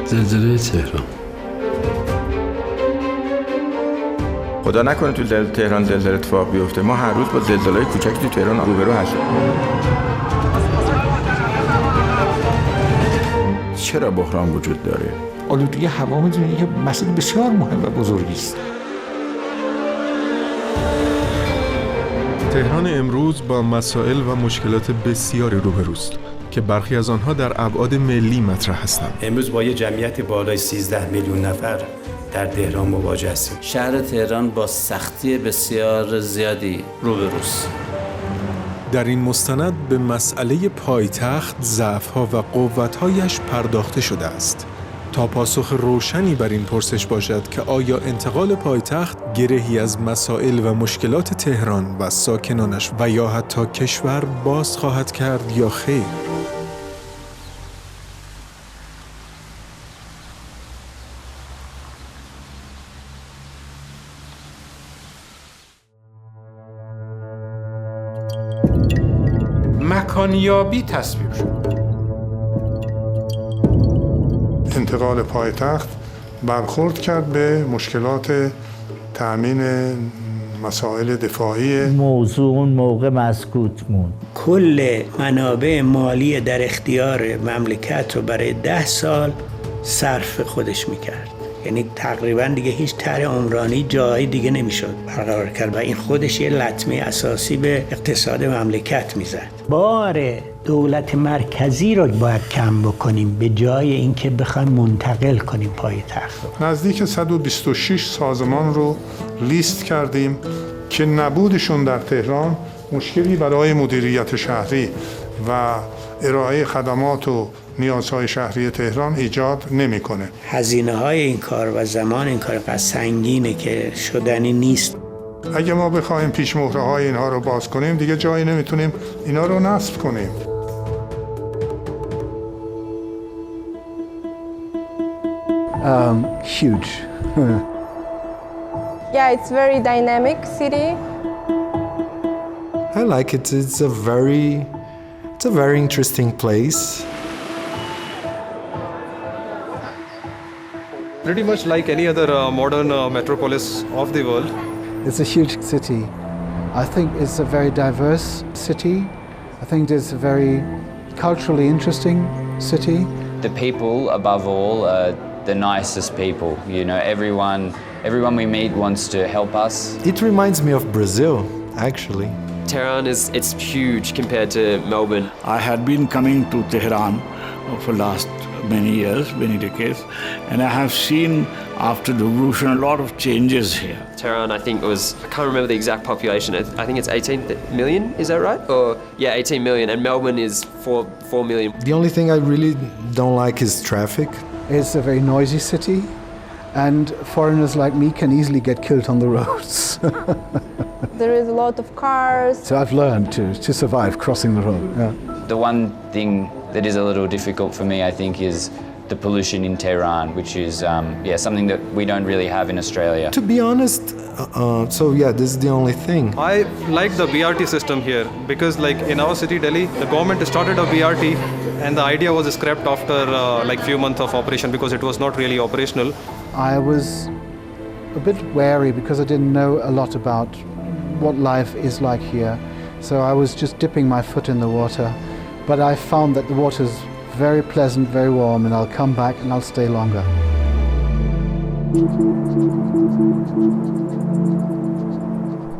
زلزله تهران. خدا نکنه تو تهران زلزله اتفاق بیفته. ما هر روز با زلزله‌های کوچکی تو تهران روبرو هستیم. چرا بحران وجود داره؟ آلودگی هوا می‌دونید که مسئله بسیار مهم و بزرگی است. تهران امروز با مسائل و مشکلات بسیاری روبروست که برخی از آنها در ابعاد ملی مطرح هستند. امروز با یه جمعیت بالای 13 میلیون نفر در تهران مواجه هستیم. شهر تهران با سختی بسیار زیادی روبروست. در این مستند به مسئله پایتخت، ضعف‌ها و قوت‌هایش پرداخته شده است تا پاسخ روشنی بر این پرسش باشد که آیا انتقال پایتخت گرهی از مسائل و مشکلات تهران و ساکنانش و یا حتی کشور باز خواهد کرد یا خیر؟ مکانیابی تصویب شد. انتقال پایتخت برخورد کرد به مشکلات تأمین مسائل دفاعی. موضوع اون موقع مسکوت موند. کل منابع مالی در اختیار مملکت رو برای 10 سال صرف خودش میکرد. یعنی تقریبا دیگه هیچ طرح عمرانی جایی دیگه نمیشد برقرار کرد و این خودش یه لطمه اساسی به اقتصاد مملکت میزد. بار دولت مرکزی رو باید کم بکنیم به جای اینکه بخوایم منتقل کنیم پایتخت رو. نزدیک 126 سازمان رو لیست کردیم که نبودشون در تهران مشکلی برای مدیریت شهری و ارائه خدمات و نیازهای شهری تهران ایجاد نمی‌کنه. هزینه‌های این کار و زمان این کار قد سنگینه که شدنی نیست. اگه ما بخوایم پیش مهره‌های اینها رو باز کنیم دیگه جایی نمیتونیم اینا رو نصب کنیم. Huge. Yeah, it's very dynamic city. I like it. It's a very interesting place. Pretty much like any other modern metropolis of the world. It's a huge city. I think it's a very diverse city. I think it's a very culturally interesting city. The people, above all, are the nicest people. You know, everyone we meet wants to help us. It reminds me of Brazil, actually. Tehran it's huge compared to Melbourne. I had been coming to Tehran for last many years, many decades, and I have seen after the revolution a lot of changes here. Tehran, I think I can't remember the exact population. I think it's 18 million, is that right? Or yeah, 18 million, and Melbourne is 4 million. The only thing I really don't like is traffic. It's a very noisy city, and foreigners like me can easily get killed on the roads. There is a lot of cars. So I've learned to survive crossing the road. Yeah. The one thing that is a little difficult for me, I think, is the pollution in Tehran, which is something that we don't really have in Australia. To be honest, this is the only thing. I like the BRT system here because, like in our city, Delhi, the government started a BRT, and the idea was scrapped after few months of operation because it was not really operational. I was a bit wary because I didn't know a lot about what life is like here, so I was just dipping my foot in the water. But I found that the water's very pleasant, very warm, and I'll come back and I'll stay longer.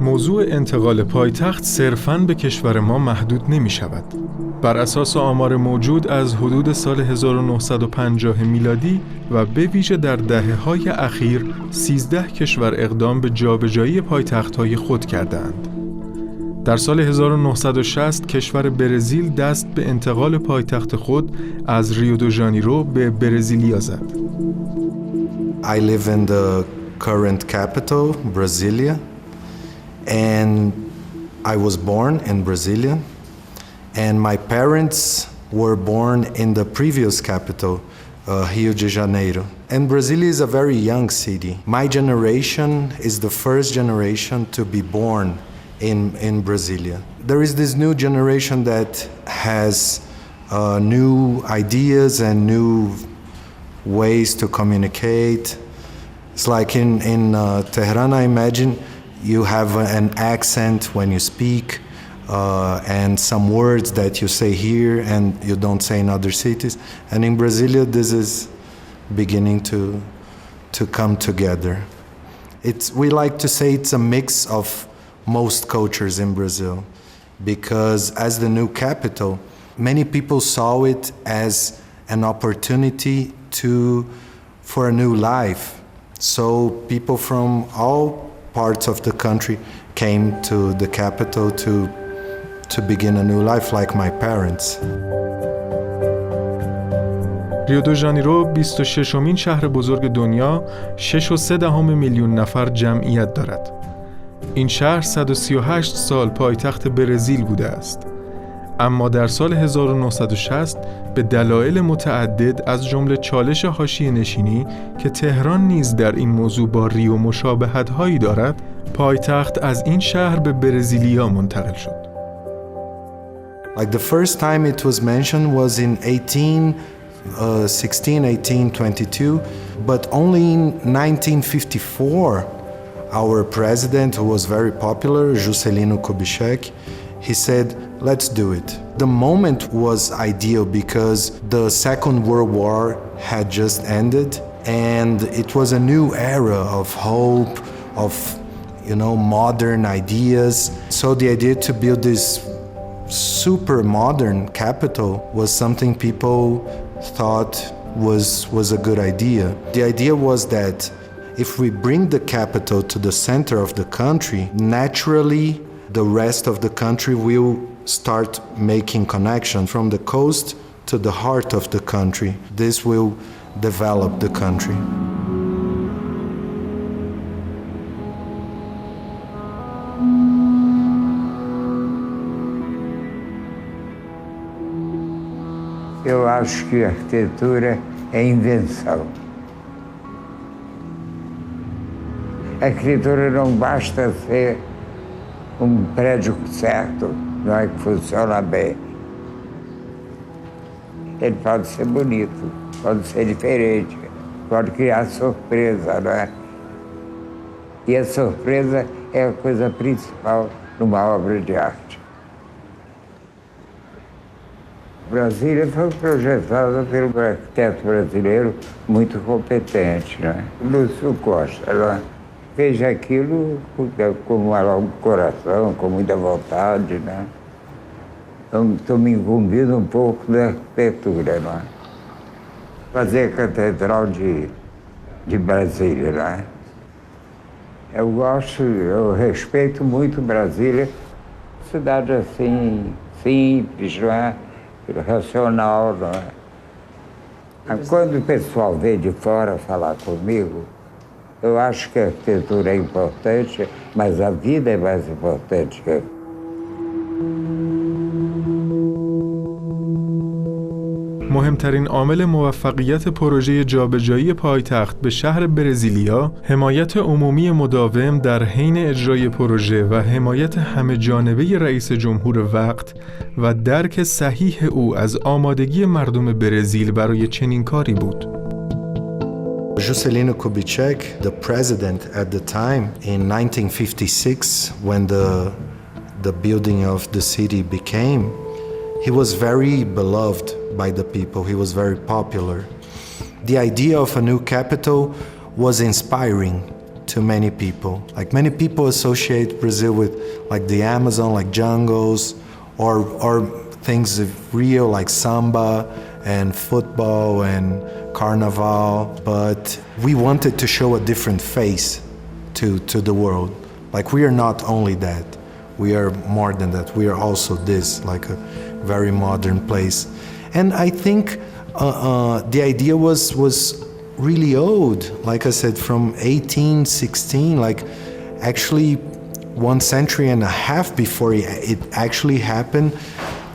موضوع انتقال پایتخت صرفاً به کشور ما محدود نمی شود. بر اساس آمار موجود از حدود سال 1950 میلادی و به ویژه در دهه‌های اخیر 13 کشور اقدام به جابجایی پایتخت‌های خود کردند. در سال 1960 کشور برزیل دست به انتقال پایتخت خود از ریو دو ژانیرو به برزیلیا زد. I live in the current capital, Brasilia, and I was born in Brasilia, and my parents were born in the previous capital, Rio de Janeiro. And Brasilia is a very young city. My generation is the first generation to be born in Brasilia. There is this new generation that has new ideas and new ways to communicate. It's like in Tehran, I imagine you have an accent when you speak, and some words that you say here and you don't say in other cities. And in Brasilia, this is beginning to come together. We like to say it's a mix of most cultures in Brazil, because as the new capital, many people saw it as an opportunity for a new life. So people from all parts of the country came to the capital to begin a new life, like my parents. ریو دو ژانیرو 26مین شهر بزرگ دنیا 6.3 میلیون نفر جمعیت دارد. این شهر 138 سال پایتخت برزیل بوده است. اما در سال 1960 به دلایل متعدد از جمله چالش حاشیه‌نشینی که تهران نیز در این موضوع با ریو مشابهت‌هایی دارد، پایتخت از این شهر به برزیلیا منتقل شد. Like the first time it was mentioned was in 1822, but only in 1954 our president, who was very popular, Juscelino Kubitschek, he said, let's do it. The moment was ideal because the Second World War had just ended, and it was a new era of hope, of modern ideas. So the idea to build this super modern capital was something people thought was a good idea. The idea was that if we bring the capital to the center of the country, naturally the rest of the country will start making connection from the coast to the heart of the country. This will develop the country. Eu acho que a arquitetura é invenção. A arquitetura não basta ser prédio certo, não é que funciona bem. Ele pode ser bonito, pode ser diferente, pode criar surpresa, não é? E a surpresa é a coisa principal numa obra de arte. Brasília foi projetada pelo arquiteto brasileiro muito competente, né? Lúcio Costa, né? Fez aquilo com um coração, com muita vontade, né? Então, estou me incumbindo um pouco da arquitetura, né? Fazer a Catedral de Brasília, né? Eu respeito muito Brasília, cidade assim, simples, não é? Racional, não é? Quando o pessoal vem de fora falar comigo, eu acho que a arquitetura é importante, mas a vida é mais importante que مهمترین عامل موفقیت پروژه جابجایی پایتخت به شهر برزیلیا، حمایت عمومی مداوم در حین اجرای پروژه و حمایت همه‌جانبه رئیس جمهور وقت و درک صحیح او از آمادگی مردم برزیل برای چنین کاری بود. Juscelino Kubitschek, the president at the time in 1956, when the building of the city became, he was very beloved by the people. He was very popular. The idea of a new capital was inspiring to many people. Like many people associate Brazil with like the Amazon, like jungles, or things of Rio like samba and football and carnival. But we wanted to show a different face to the world. Like we are not only that. We are more than that. We are also this, like a very modern place. And I think the idea was really old. Like I said, from 1816, like actually 1 century and a half before it actually happened,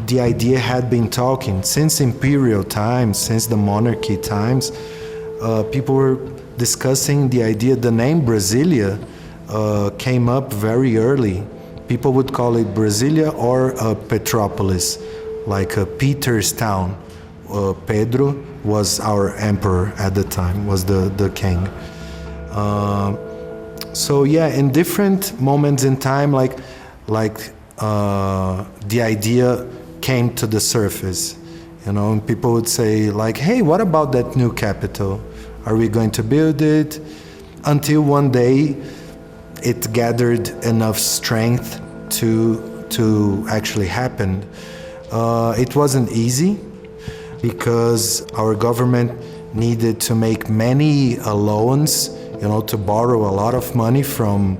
the idea had been talking. Since imperial times, since the monarchy times, people were discussing the idea. The name Brasilia came up very early. People would call it Brasilia or Petropolis, like Peter's town, Pedro was our emperor at the time, was the king. So yeah, in different moments in time, the idea came to the surface, you know, and people would say like, hey, what about that new capital? Are we going to build it? Until one day it gathered enough strength to actually happen. It wasn't easy because our government needed to make many loans, you know, to borrow a lot of money from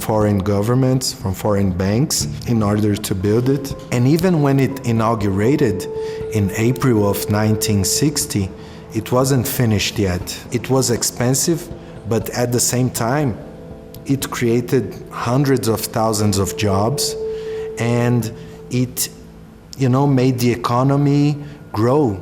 foreign governments, from foreign banks in order to build it. And even when it inaugurated in April of 1960, it wasn't finished yet. It was expensive, but at the same time, it created hundreds of thousands of jobs, and it, you know, made the economy grow.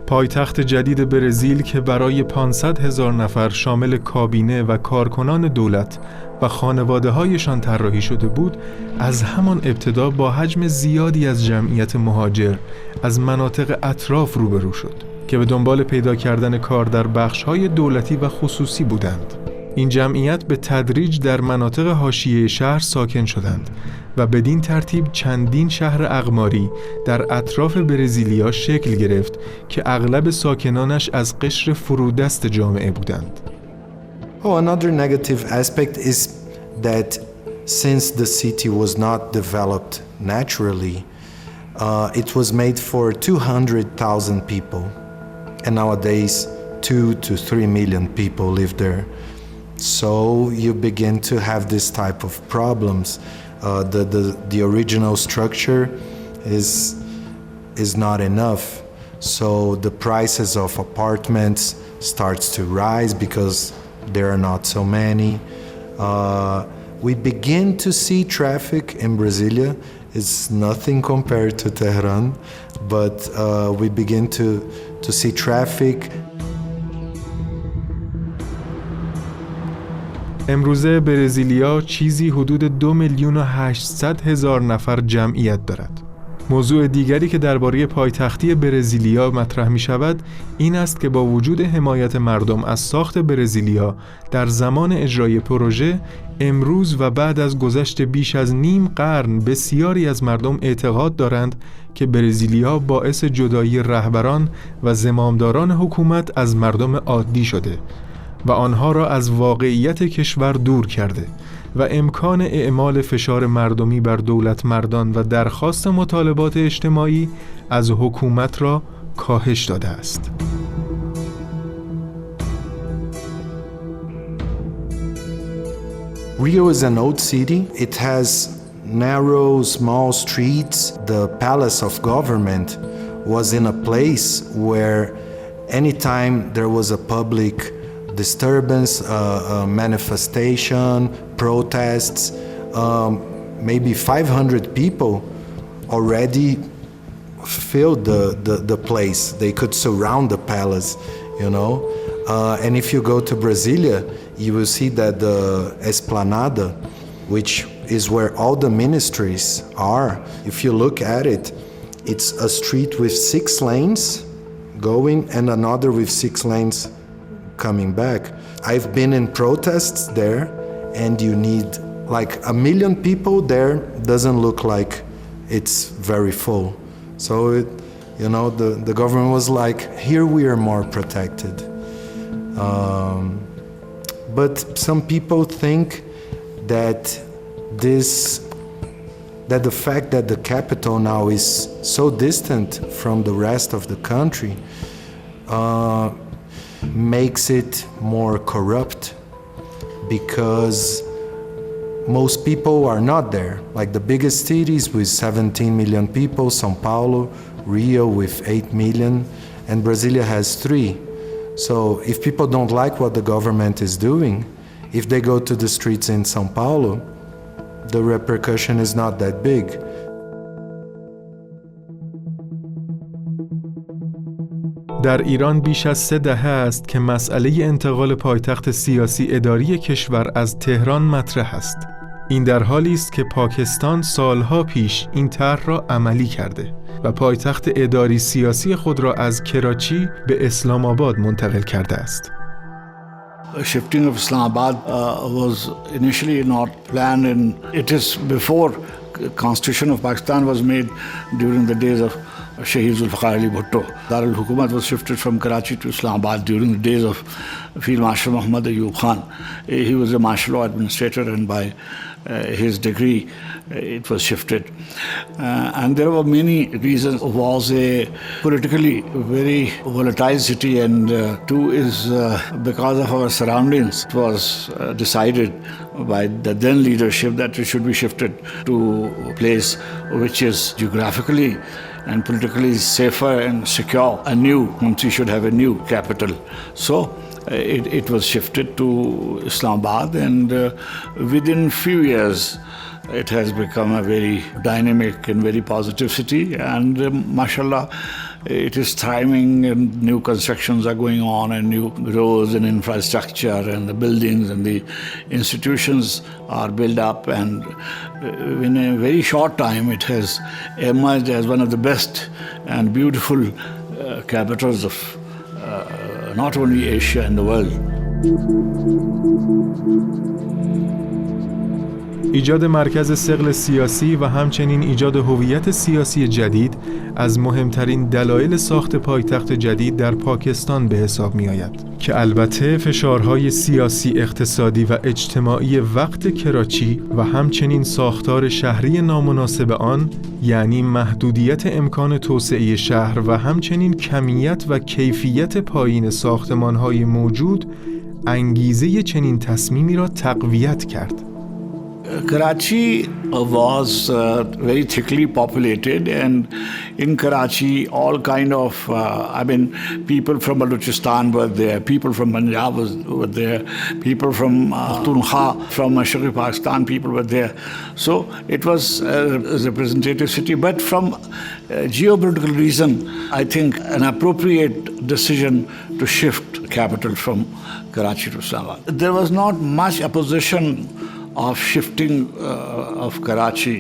پایتخت جدید برزیل که برای 500,000 نفر شامل کابینه و کارکنان دولت و خانواده‌هایشان طراحی شده بود، از همان ابتدا با حجم زیادی از جمعیت مهاجر از مناطق اطراف روبرو شد که به دنبال پیدا کردن کار در بخش‌های دولتی و خصوصی بودند. این جمعیت به تدریج در مناطق حاشیه شهر ساکن شدند و بدین ترتیب چندین شهر اقماری در اطراف برزیلیا شکل گرفت که اغلب ساکنانش از قشر فرودست جامعه بودند. Another negative aspect is that since the city was not developed naturally, it was made for 200,000 people, and nowadays 2 to 3 million people live there. So you begin to have this type of problems. The original structure is not enough. So the prices of apartments starts to rise because there are not so many. We begin to see traffic in Brasilia. It's nothing compared to Tehran, but we begin to see traffic. امروزه برزیلیا چیزی حدود 2,800,000 نفر جمعیت دارد. موضوع دیگری که درباره پایتختی برزیلیا مطرح می شود این است که با وجود حمایت مردم از ساخت برزیلیا در زمان اجرای پروژه، امروز و بعد از گذشت بیش از نیم قرن بسیاری از مردم اعتقاد دارند که برزیلیا باعث جدایی رهبران و زمامداران حکومت از مردم عادی شده و آنها را از واقعیت کشور دور کرده و امکان اعمال فشار مردمی بر دولت مردان و درخواست مطالبات اجتماعی از حکومت را کاهش داده است. Rio is an old city. It has narrow, small streets. The palace of government was in a place where anytime there was a public disturbance, manifestation, protests, maybe 500 people already filled the place. They could surround the palace, you know. And if you go to Brasilia, you will see that the Esplanada, which is where all the ministries are, if you look at it, it's a street with 6 lanes going and another with 6 lanes coming back. I've been in protests there, and you need like 1 million people there. Doesn't look like it's very full. So it, you know, the government was like, here we are more protected. But some people think that the fact that the capital now is so distant from the rest of the country makes it more corrupt, because most people are not there. Like the biggest cities with 17 million people, São Paulo, Rio with 8 million, and Brasilia has 3. So if people don't like what the government is doing, if they go to the streets in São Paulo, the repercussion is not that big. در ایران بیش از 3 دهه است که مسئله انتقال پایتخت سیاسی اداری کشور از تهران مطرح است. این در حالی است که پاکستان سالها پیش این طرح را عملی کرده و پایتخت اداری سیاسی خود را از کراچی به اسلام آباد منتقل کرده است. Shifting of Islamabad was initially not planned, and it is before Constitution of Pakistan was made during the days of Shahid Zulfikar Ali Bhutto. Darul Hukumat was shifted from Karachi to Islamabad during the days of Field Marshal Muhammad Ayub Khan. He was a martial law administrator, and by his degree it was shifted. And there were many reasons. It was a politically very volatile city, and two is because of our surroundings. It was decided by the then leadership that it should be shifted to a place which is geographically and politically safer and secure. We should have a new capital. So it was shifted to Islamabad, and within few years it has become a very dynamic and very positive city, and mashallah, it is thriving, and new constructions are going on, and new roads and infrastructure and the buildings and the institutions are built up, and in a very short time it has emerged as one of the best and beautiful capitals of not only Asia and the world. ایجاد مرکز ثقل سیاسی و همچنین ایجاد هویت سیاسی جدید از مهمترین دلایل ساخت پایتخت جدید در پاکستان به حساب می آید که البته فشارهای سیاسی، اقتصادی و اجتماعی وقت کراچی و همچنین ساختار شهری نامناسب آن، یعنی محدودیت امکان توسعه شهر و همچنین کمیت و کیفیت پایین ساختمانهای موجود، انگیزه چنین تصمیمی را تقویت کرد. Karachi was very thickly populated, and in Karachi all kind of people from Balochistan were there, people from Punjab were there, people from Pakhtunkhwa, from Mashriqi Pakistan people were there. So it was a representative city, but from geopolitical reason, I think an appropriate decision to shift capital from Karachi to Islamabad. There was not much opposition of shifting of Karachi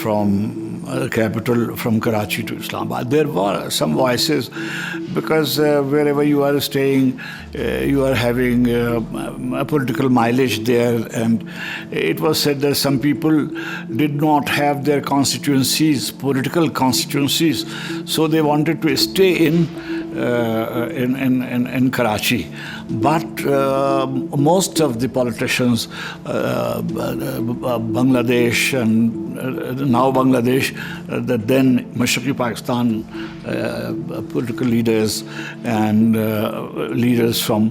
from capital from Karachi to Islamabad. There were some voices because wherever you are staying, you are having a political mileage there, and it was said that some people did not have their constituencies, political constituencies, so they wanted to stay in Karachi. But most of the politicians, Bangladesh and now Bangladesh, the then Mashriqi Pakistan political leaders and leaders from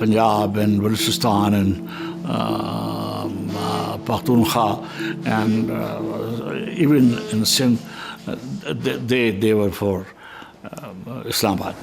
Punjab and Balochistan and Pakhtunkhwa and even in Sindh, they were for Islamabad.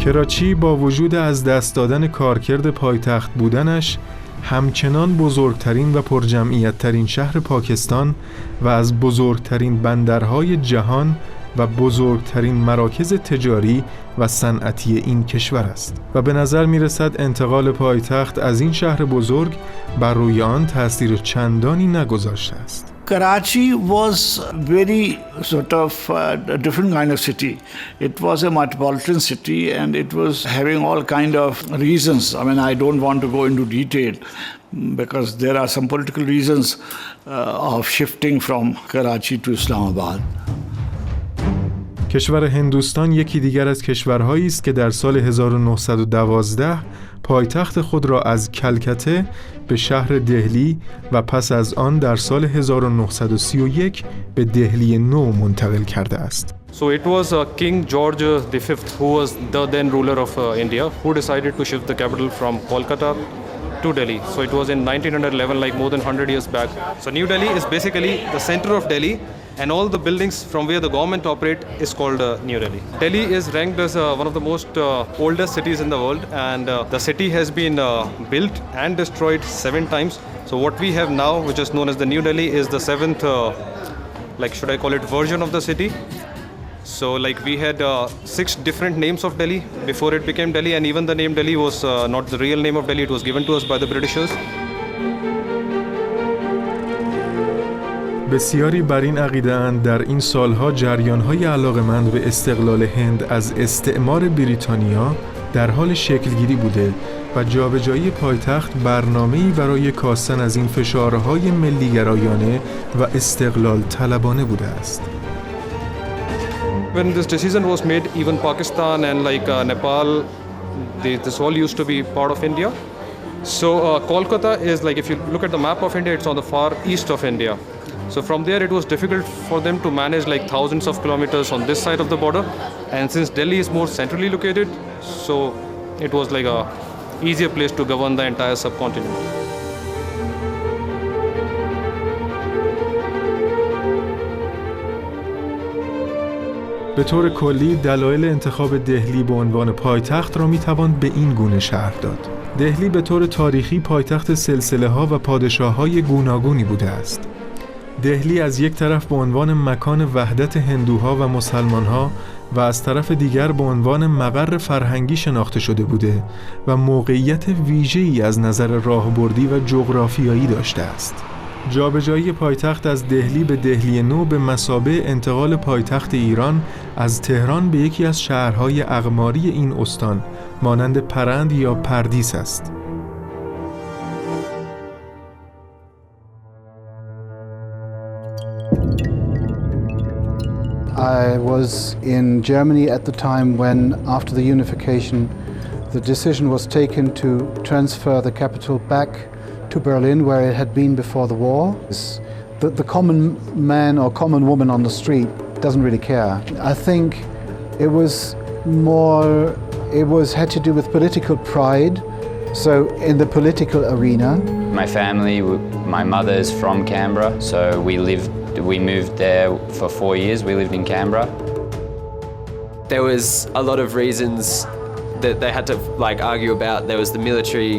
کراچی با وجود از دست دادن کارکرد پایتخت بودنش همچنان بزرگترین و پرجمعیت‌ترین شهر پاکستان و از بزرگترین بندرهای جهان و بزرگترین مراکز تجاری و صنعتی این کشور است و به نظر می‌رسد انتقال پایتخت از این شهر بزرگ بر روی آن تأثیر چندانی نگذاشته است. Karachi was very sort of a different kind of city. It was a metropolitan city, and it was having all kind of reasons. I mean, I don't want to go into detail because there are some political reasons of shifting from Karachi to Islamabad. کشور هندوستان یکی دیگر از کشورهایی است که در سال 1912 پایتخت خود را از کلکته به شهر دهلی و پس از آن در سال 1931 به دهلی نو منتقل کرده است. So it was King George V, who was the then ruler of India, who decided to shift the capital from Kolkata to Delhi. So it was in 1911, like more than 100 years back. So New Delhi is basically the center of Delhi, and all the buildings from where the government operate is called New Delhi. Delhi is ranked as one of the most oldest cities in the world, and the city has been built and destroyed 7 times. So what we have now, which is known as the New Delhi, is the 7th, should I call it, version of the city. So like we had 6 different names of Delhi before it became Delhi, and even the name Delhi was not the real name of Delhi. It was given to us by the Britishers. بسیاری بر این عقیده‌اند در این سالها جریان‌های علاقه‌مند به استقلال هند از استعمار بریتانیا در حال شکلگیری بوده و جابجایی پایتخت برنامه‌ای برای کاستن از این فشارهای ملی‌گرایانه و استقلال طلبانه بوده است. When this decision was made, even Pakistan and like Nepal, this all used to be part of India. So Kolkata is like, if you look at the map of India, it's on the far east of India. So from there it was difficult for them to manage like thousands of kilometers on this side of the border. And since Delhi is more centrally located, so it was like a easier place to govern the entire subcontinent. به طور کلی دلایل انتخاب دهلی به عنوان پایتخت را میتوان به این گونه شرح داد. دهلی به طور تاریخی پایتخت سلسله‌ها و پادشاه‌های گوناگونی بوده است. دهلی از یک طرف به عنوان مکان وحدت هندوها و مسلمانها و از طرف دیگر به عنوان مقر فرهنگی شناخته شده بوده و موقعیت ویژه‌ای از نظر راهبردی و جغرافیایی داشته است. جابجایی پایتخت از دهلی به دهلی نو به مثابه انتقال پایتخت ایران از تهران به یکی از شهرهای اقماری این استان مانند پرند یا پردیس است. I was in Germany at the time when, after the unification, the decision was taken to transfer the capital back to Berlin, where it had been before the war. The common man or common woman on the street doesn't really care. I think it had to do with political pride, so in the political arena. My family, my mother's from Canberra, so we moved there for 4 years. We lived in Canberra. There was a lot of reasons that they had to like argue about. There was the military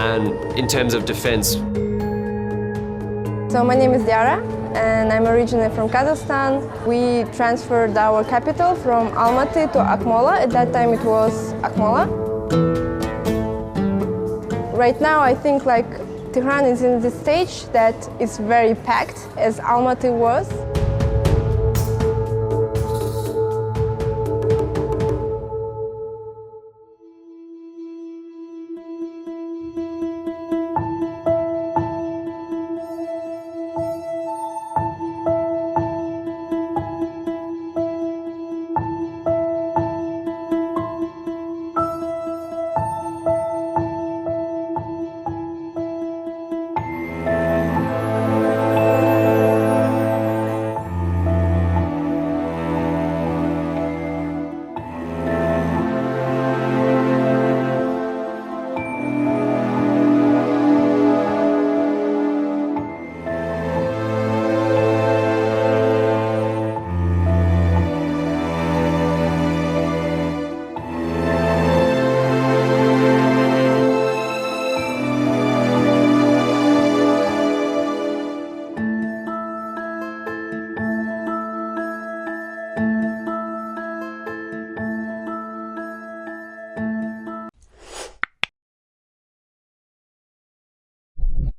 and in terms of defense. So my name is Diara and I'm originally from Kazakhstan. We transferred our capital from Almaty to Akmola. At that time it was Akmola. Right now I think like Tehran is in the stage that it's very packed, as Almaty was.